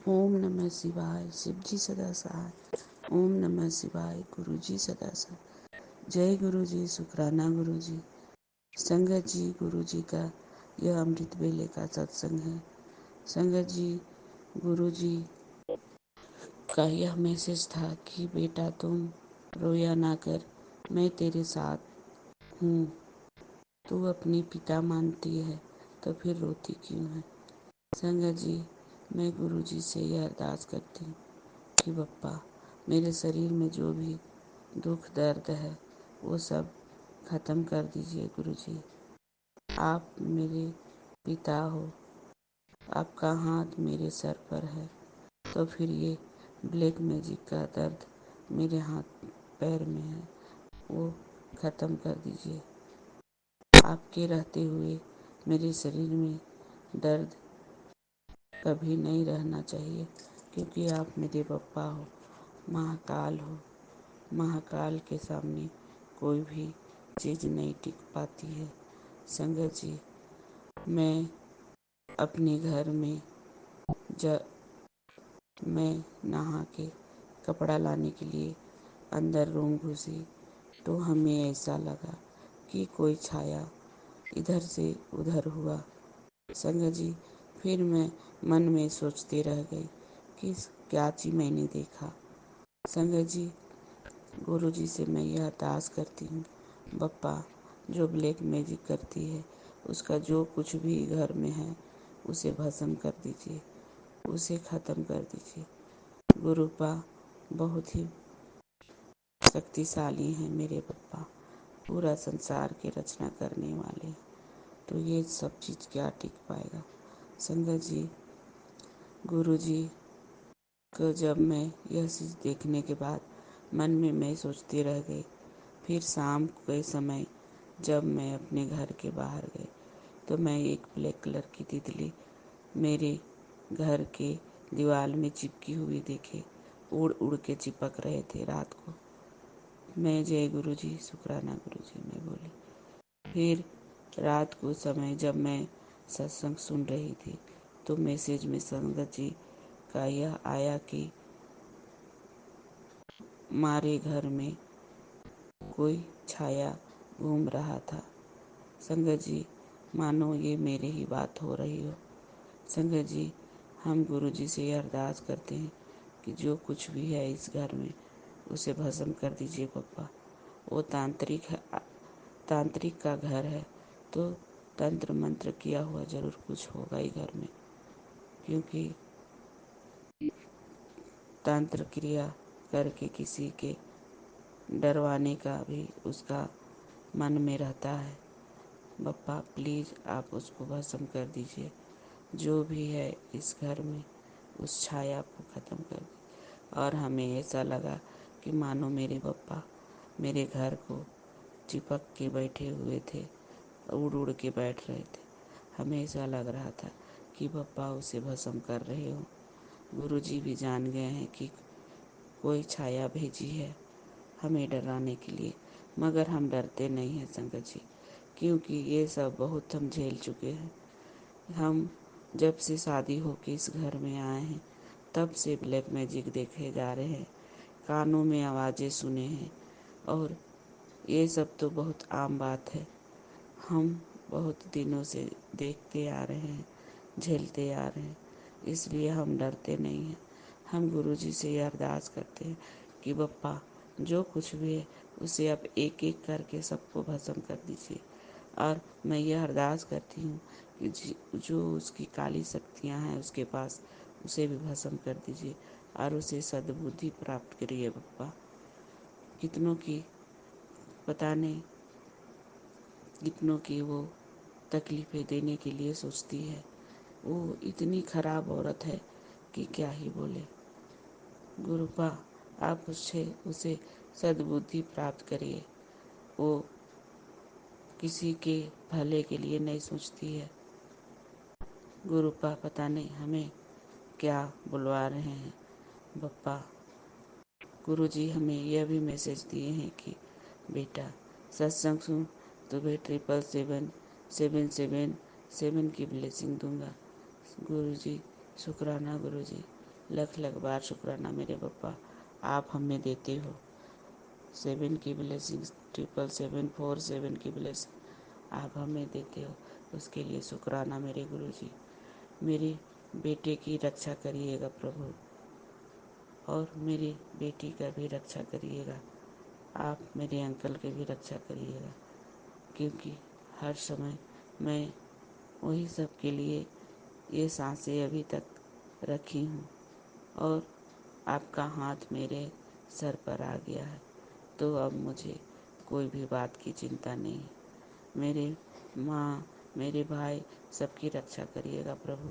ओम नमः शिवाय। शिव जी सदा सहाय। ओम नमः शिवाय। गुरु जी सदा सहाय। जय गुरु जी। शुक्राना गुरु जी। संगत जी, गुरु जी का यह अमृत वेले का सत्संग है। संगत जी, गुरु जी का यह मैसेज था कि बेटा तुम रोया ना कर, मैं तेरे साथ हूँ। तू अपने पिता मानती है तो फिर रोती क्यों है। संगत जी, मैं गुरु जी से यह अरदास करती हूँ कि बप्पा मेरे शरीर में जो भी दुख दर्द है वो सब ख़त्म कर दीजिए गुरु जी। आप मेरे पिता हो, आपका हाथ मेरे सर पर है, तो फिर ये ब्लैक मैजिक का दर्द मेरे हाथ पैर में है वो ख़त्म कर दीजिए। आपके रहते हुए मेरे शरीर में दर्द कभी नहीं रहना चाहिए, क्योंकि आप मेरे बप्पा हो, महाकाल हो। महाकाल के सामने कोई भी चीज़ नहीं टिक पाती है। संगत जी, मैं अपने घर में जब मैं नहा के कपड़ा लाने के लिए अंदर रूम घुसी तो हमें ऐसा लगा कि कोई छाया इधर से उधर हुआ। संगत जी, फिर मैं मन में सोचते रह गई कि क्या चीज़ मैंने देखा। संगत जी, गुरु जी से मैं यह अरदास करती हूँ, बप्पा जो ब्लैक मैजिक करती है उसका जो कुछ भी घर में है उसे भस्म कर दीजिए, उसे ख़त्म कर दीजिए। गुरुपा बहुत ही शक्तिशाली हैं मेरे बप्पा, पूरा संसार की रचना करने वाले हैं, तो ये सब चीज़ क्या टिक पाएगा। संगत जी, गुरु जी को जब मैं यह चीज़ देखने के बाद मन में मैं सोचती रह गई। फिर शाम के समय जब मैं अपने घर के बाहर गई तो मैं एक ब्लैक कलर की तितली मेरे घर के दीवार में चिपकी हुई देखे, उड़ उड़ के चिपक रहे थे रात को। मैं जय गुरु जी, शुक्राना गुरु जी मैं बोली। फिर रात को समय जब मैं सत्संग सुन रही थी तो मैसेज में संगत जी का यह आया कि मारे घर में कोई छाया घूम रहा था। संगत जी, मानो ये मेरी ही बात हो रही हो। संगत जी, हम गुरु जी से यह अरदास करते हैं कि जो कुछ भी है इस घर में उसे भस्म कर दीजिए पप्पा। वो तांत्रिक है, तांत्रिक का घर है तो तंत्र मंत्र किया हुआ जरूर कुछ होगा ही घर में, क्योंकि तंत्र क्रिया करके किसी के डरवाने का भी उसका मन में रहता है। बप्पा प्लीज़ आप उसको भस्म कर दीजिए, जो भी है इस घर में उस छाया को ख़त्म कर दीजिए। और हमें ऐसा लगा कि मानो मेरे बप्पा मेरे घर को चिपक के बैठे हुए थे, उड़ उड़ के बैठ रहे थे। हमें ऐसा लग रहा था कि बप्पा उसे भस्म कर रहे हो। गुरु जी भी जान गए हैं कि कोई छाया भेजी है हमें डराने के लिए, मगर हम डरते नहीं हैं संगत जी, क्योंकि ये सब बहुत हम झेल चुके हैं। हम जब से शादी होके इस घर में आए हैं तब से ब्लैक मैजिक देखे जा रहे हैं, कानों में आवाज़ें सुने हैं, और ये सब तो बहुत आम बात है। हम बहुत दिनों से देखते आ रहे हैं, झेलते आ रहे हैं, इसलिए हम डरते नहीं हैं। हम गुरु जी से ये अरदास करते हैं कि बप्पा जो कुछ भी है उसे आप एक एक करके सबको भस्म कर दीजिए। और मैं यह अरदास करती हूँ कि जो उसकी काली शक्तियाँ हैं उसके पास उसे भी भस्म कर दीजिए और उसे सद्बुद्धि प्राप्त करिए बप्पा। कितनों की पता नहीं, कितनों की वो तकलीफ़ें देने के लिए सोचती है। वो इतनी खराब औरत है कि क्या ही बोले। गुरुपा आप उसे सद्बुद्धि प्राप्त करिए। वो किसी के भले के लिए नहीं सोचती है। गुरुपा पता नहीं हमें क्या बुलवा रहे हैं बप्पा। गुरुजी हमें यह भी मैसेज दिए हैं कि बेटा सत्संग सुन तो मैं 77777 की ब्लेसिंग दूंगा। गुरुजी शुक्राना गुरुजी। लख लख बार शुक्राना मेरे पप्पा, आप हमें देते हो 7 की ब्लेसिंग्स, 77747 की ब्लेसिंग आप हमें देते हो, उसके लिए शुक्राना मेरे गुरुजी। मेरे बेटे की रक्षा करिएगा प्रभु, और मेरी बेटी का भी रक्षा करिएगा। आप मेरे अंकल की भी रक्षा करिएगा, क्योंकि हर समय मैं वही सब के लिए ये सांसें अभी तक रखी हूँ, और आपका हाथ मेरे सर पर आ गया है, तो अब मुझे कोई भी बात की चिंता नहीं है। मेरे माँ, मेरे भाई, सबकी रक्षा करिएगा प्रभु।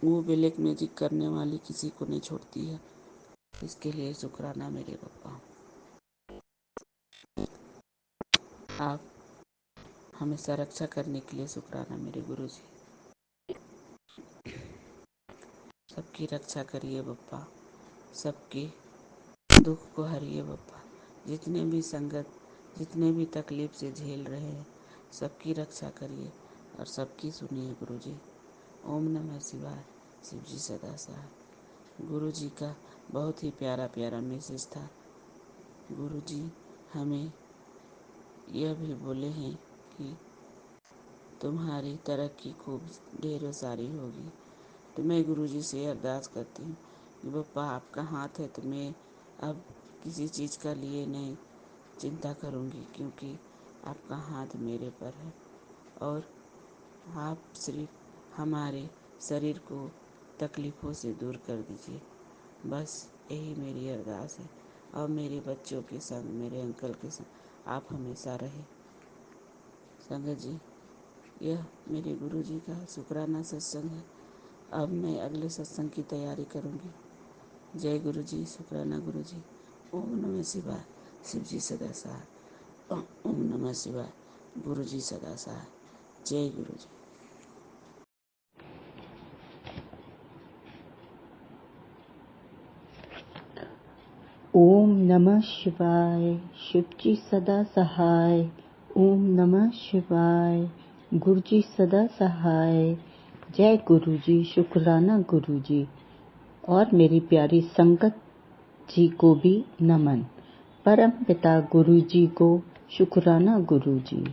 वो ब्लैक मैजिक करने वाली किसी को नहीं छोड़ती है, इसके लिए शुक्राना मेरे पप्पा। आप हमेशा रक्षा करने के लिए शुक्राना मेरे गुरुजी। सबकी रक्षा करिए पप्पा, सबके दुख को हरिए पप्पा। जितने भी संगत, जितने भी तकलीफ से झेल रहे हैं, सबकी रक्षा करिए और सबकी सुनिए गुरुजी। ओम नमः शिवाय। शिव जी सदा सहाय। गुरुजी का बहुत ही प्यारा प्यारा मैसेज था। गुरुजी हमें यह भी बोले हैं कि तुम्हारी तरक्की खूब ढेरों सारी होगी। तो मैं गुरुजी से अरदास करती हूँ कि पप्पा आपका हाथ है, तो मैं अब किसी चीज़ का लिए नहीं चिंता करूँगी, क्योंकि आपका हाथ मेरे पर है, और आप सिर्फ हमारे शरीर को तकलीफ़ों से दूर कर दीजिए। बस यही मेरी अरदास है, और मेरे बच्चों के संग, मेरे अंकल के संग आप हमेशा रहे। संगत जी, यह मेरे गुरुजी का शुक्राना सत्संग है। अब मैं अगले सत्संग की तैयारी करूँगी। जय गुरुजी, शुक्राना गुरुजी। ओम नमः शिवाय। शिव जी सदा सहाय। ओम नमः शिवाय। गुरुजी सदा सहाय। जय गुरुजी। ओम नमः शिवाय। शिव जी सदा सहाय। ओम नमः शिवाय। गुरु जी सदा सहाय। जय गुरु जी, शुक्राना गुरु जी, और मेरी प्यारी संगत जी को भी नमन। परम पिता गुरु जी को शुक्राना गुरु जी।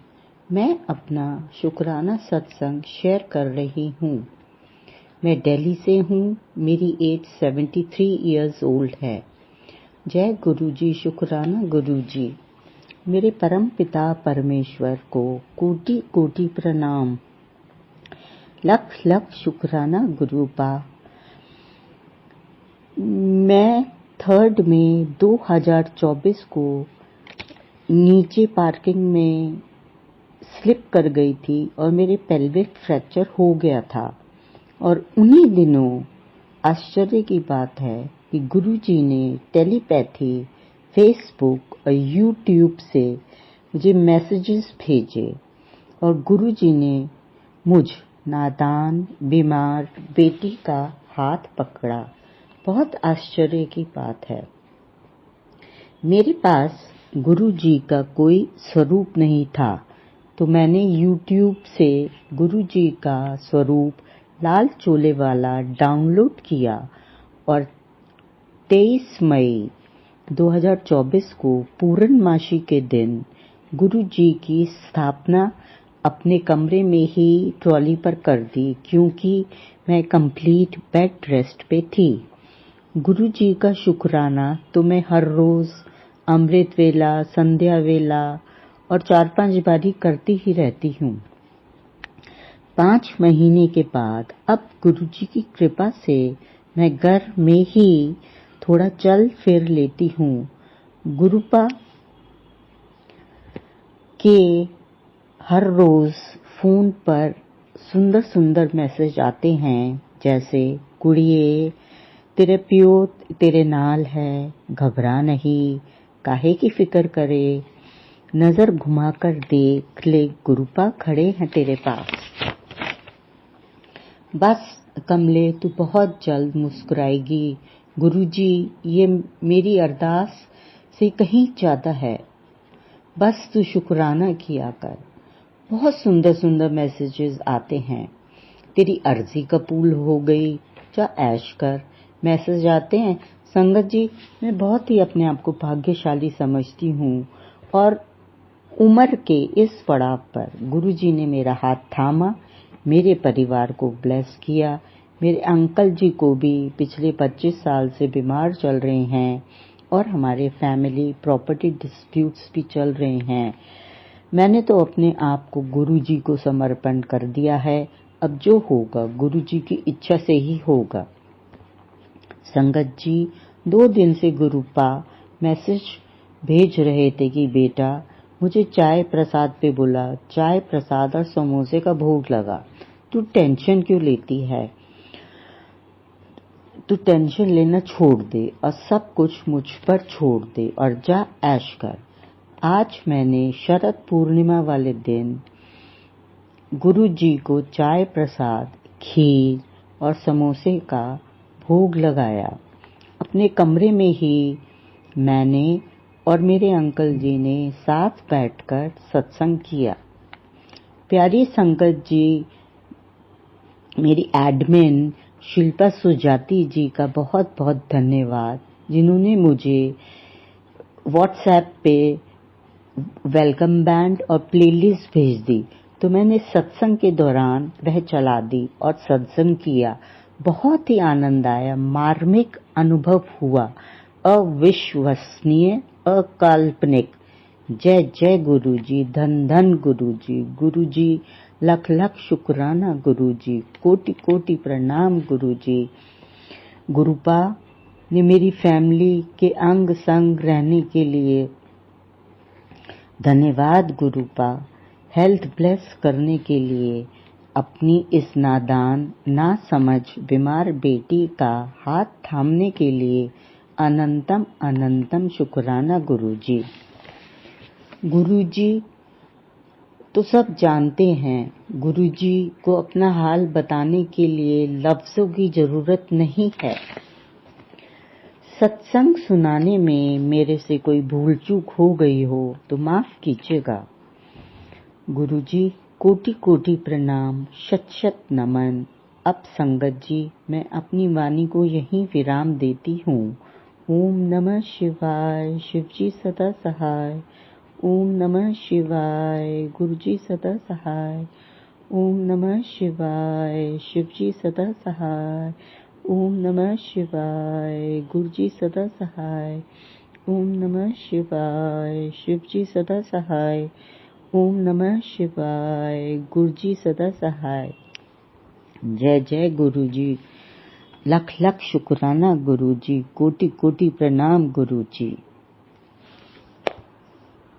मैं अपना शुक्राना सत्संग शेयर कर रही हूँ। मैं दिल्ली से हूँ। मेरी एज 73 इयर्स ओल्ड है। जय गुरु जी, शुक्राना गुरु जी। मेरे परम पिता परमेश्वर को कोटि कोटि प्रणाम। लख लख शुक्राना गुरुपा। मैं 3 मई 2024 को नीचे पार्किंग में स्लिप कर गई थी और मेरे पेल्विक फ्रैक्चर हो गया था, और उन्हीं दिनों आश्चर्य की बात है कि गुरुजी ने टेलीपैथी, फेसबुक और यूट्यूब से मुझे मैसेजेस भेजे, और गुरुजी ने मुझ नादान बीमार बेटी का हाथ पकड़ा। बहुत आश्चर्य की बात है। मेरे पास गुरुजी का कोई स्वरूप नहीं था, तो मैंने यूट्यूब से गुरुजी का स्वरूप लाल चोले वाला डाउनलोड किया, और 23 मई 2024 को पूर्णमासी के दिन गुरुजी की स्थापना अपने कमरे में ही ट्रॉली पर कर दी, क्योंकि मैं कंप्लीट बेड रेस्ट पे थी। गुरुजी का शुक्राना तो मैं हर रोज अमृत वेला, संध्या वेला और 4-5 बारी करती ही रहती हूँ। 5 महीने के बाद अब गुरुजी की कृपा से मैं घर में ही थोड़ा चल फिर लेती हूँ। गुरुपा के हर रोज फोन पर सुंदर सुंदर मैसेज आते हैं, जैसे कुड़िए तेरे प्यो तेरे नाल है, घबरा नहीं, काहे की फिक्र करे, नजर घुमाकर देख ले, गुरुपा खड़े हैं तेरे पास। बस कमले, तू बहुत जल्द मुस्कुराएगी। गुरुजी, ये मेरी अरदास से कहीं ज्यादा है, बस तू शुक्राना किया कर। बहुत सुंदर सुंदर मैसेजेस आते हैं। तेरी अर्जी कबूल हो गई, जा ऐश कर। मैसेज आते हैं, संगत जी मैं बहुत ही अपने आप को भाग्यशाली समझती हूँ और उम्र के इस पड़ाव पर गुरुजी ने मेरा हाथ थामा, मेरे परिवार को ब्लेस किया। मेरे अंकल जी को भी पिछले 25 साल से बीमार चल रहे हैं और हमारे फैमिली प्रॉपर्टी डिस्प्यूट्स भी चल रहे हैं। मैंने तो अपने आप को गुरुजी को समर्पण कर दिया है। अब जो होगा गुरुजी की इच्छा से ही होगा। संगत जी 2 दिन से गुरुपा मैसेज भेज रहे थे कि बेटा मुझे चाय प्रसाद पे बुला, चाय प्रसाद और समोसे का भोग लगा। तू टेंशन क्यों लेती है, तू टेंशन लेना छोड़ दे और सब कुछ मुझ पर छोड़ दे और जा ऐश कर। आज मैंने शरद पूर्णिमा वाले दिन गुरुजी को चाय प्रसाद, खीर और समोसे का भोग लगाया। अपने कमरे में ही मैंने और मेरे अंकल जी ने साथ बैठकर सत्संग किया। प्यारी संगत जी, मेरी एडमिन शिल्पा सुजाती जी का बहुत बहुत धन्यवाद, जिन्होंने मुझे व्हाट्सएप पे वेलकम बैंड और प्लेलिस्ट भेज दी, तो मैंने सत्संग के दौरान वह चला दी और सत्संग किया। बहुत ही आनंद आया, मार्मिक अनुभव हुआ, अविश्वसनीय, अकाल्पनिक। जय जय गुरुजी, धन धन गुरुजी। गुरुजी लख लख शुक्राना गुरुजी, कोटि कोटि प्रणाम गुरुजी। गुरुपा ने मेरी फैमिली के अंग संग रहने के लिए धन्यवाद। गुरुपा हेल्थ ब्लेस करने के लिए अपनी इस नादान ना समझ बीमार बेटी का हाथ थामने के लिए अनंतम अनंतम शुक्राना गुरुजी। गुरुजी तो सब जानते हैं, गुरुजी को अपना हाल बताने के लिए लफ्जों की जरूरत नहीं है। सत्संग सुनाने में मेरे से कोई भूल चूक हो गई हो तो माफ कीजिएगा। गुरुजी कोटि कोटि प्रणाम, शत शत नमन। अब संगत जी मैं अपनी वाणी को यहीं विराम देती हूँ। ओम नमः शिवाय, शिवजी सदा सहाय। ओम नमः शिवाय, गुरुजी सदा सहाय। ओम नमः शिवाय, शिवजी सदा सहाय। ओम नमः शिवाय, गुरुजी सदा सहाय। ओम नमः शिवाय, शिवजी सदा सहाय। ओम नमः शिवाय, गुरुजी सदा सहाय। जय जय गुरुजी, लख लख शुक्राना गुरुजी, कोटि कोटि प्रणाम गुरुजी।